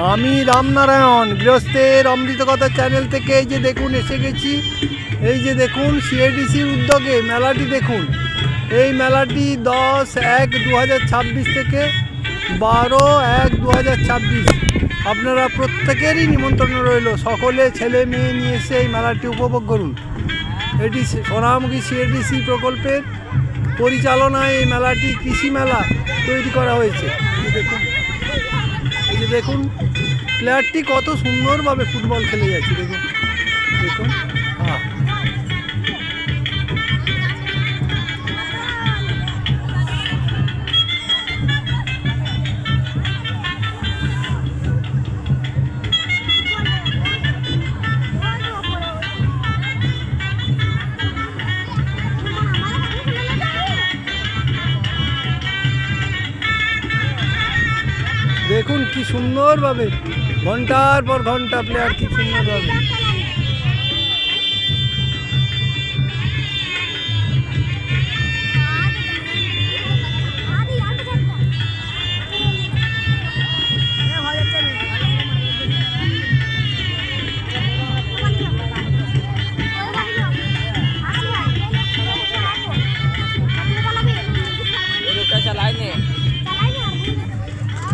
আমি রামনারায়ণ গৃহস্থের অমৃত কথা চ্যানেল থেকে এই যে দেখুন এসে গেছি। এই যে দেখুন সিএডিসির উদ্যোগে মেলাটি দেখুন। এই মেলাটি 10-1-2026 থেকে 12-1-2026 আপনারা প্রত্যেকেরই নিমন্ত্রণ রইল। সকলে ছেলে মেয়ে নিয়ে এসে এই মেলাটি উপভোগ করুন। এটি সোনামুখী সিএডিসি প্রকল্পের পরিচালনায় এই মেলাটি কৃষি মেলা তৈরি করা হয়েছে। দেখুন এই যে দেখুন প্লেয়ারটি কত সুন্দরভাবে ফুটবল খেলে যাচ্ছে। দেখুন দেখুন হ্যাঁ দেখুন কি সুন্দরভাবে ঘন্টার পর ঘন্টা প্লেয়ার কি সুন্দরভাবে।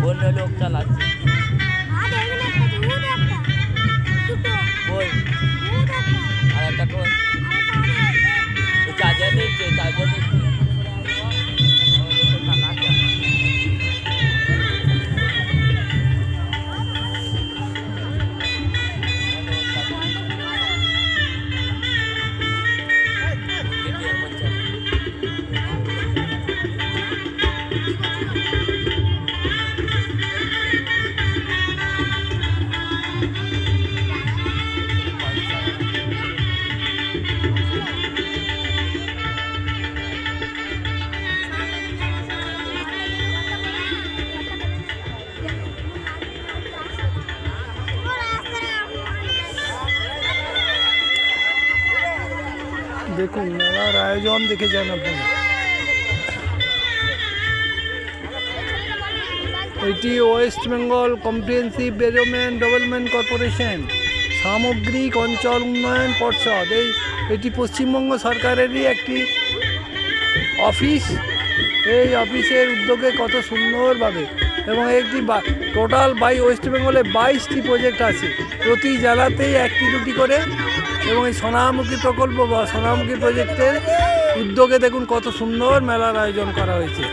অন্য লোক চালাচ্ছে আর একটা চার্জার দিচ্ছে দেখুন মেলার আয়োজন দেখে যান আপনারা। এটি West Bengal comprehensive development corporation সামগ্রিক অঞ্চল উন্নয়ন পর্ষদ এটি পশ্চিমবঙ্গ সরকারেরই একটি অফিস। এই অফিসের উদ্যোগে কত সুন্দরভাবে এবং একটি টোটাল ওয়েস্ট বেঙ্গলে 22টি প্রজেক্ট আছে, প্রতি জেলাতেই 1-2টি করে। এবং এই সোনামুখী প্রকল্প বা সোনামুখী প্রজেক্টের উদ্যোগে দেখুন কত সুন্দর মেলার আয়োজন করা হয়েছে।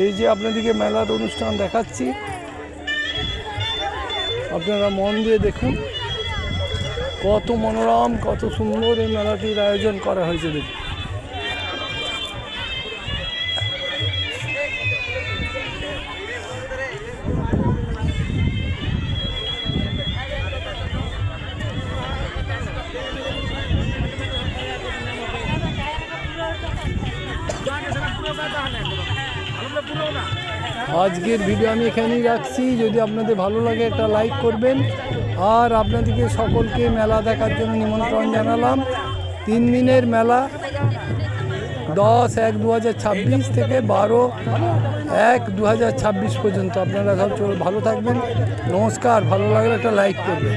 এই যে আপনাদেরকে মেলার অনুষ্ঠান দেখাচ্ছি, আপনারা মন দিয়ে দেখুন কত মনোরম কত সুন্দর এই মেলাটির আয়োজন করা হয়েছে। দেখুন আজকের ভিডিও আমি এখানেই রাখছি। যদি আপনাদের ভালো লাগে একটা লাইক করবেন, আর আপনাদেরকে সকলকে মেলা দেখার জন্য নিমন্ত্রণ জানালাম। 3 দিনের মেলা 10-1-2026 থেকে 12-1-2026 পর্যন্ত। আপনারা সব ভালো থাকবেন। নমস্কার। ভালো লাগলে একটা লাইক করবেন।